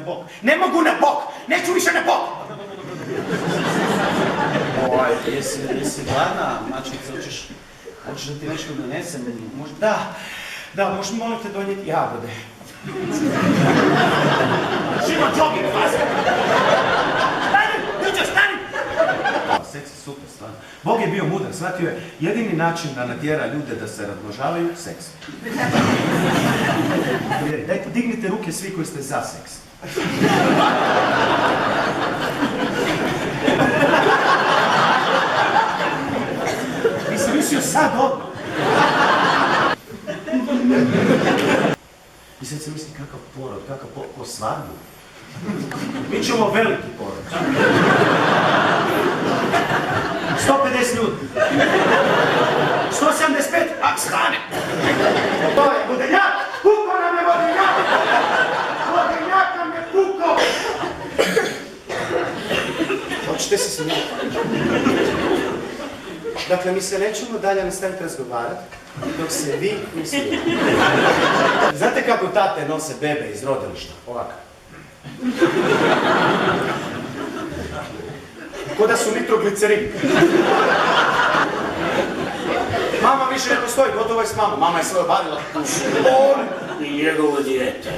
bok. Ne mogu na bok! Neću više na bok! Jesi gladna, mačica, hoćeš da ti nešto donesem? Da, možeš molim te donijeti jagode. Živo jogging, pazi! Stani! Seks je super stvar. Bog je bio mudar, shvatio je jedini način da natjera ljude da se razmnožavaju, seks. Dajte, dignite ruke svi koji ste za seks. Nisam mislio sad odmah. I sad se mislim kakav porod, po svadbu. Mi ćemo veliki porod. 150 ljudi. 175, ak stane. To je vodenjak, puko nam je vodenjak. Vodenjak nam je puko. Hoćete se smijeti? Dakle, mi se nećemo dalje nastaviti razgovarati dok se vi ne smijete. Znate kako tate nose bebe iz rodilišta? Ovako. Ko da su nitroglicerin. Mama više ne postoji, gotovo je s mamom. Mama je sve obavila. On i njegovo dijete.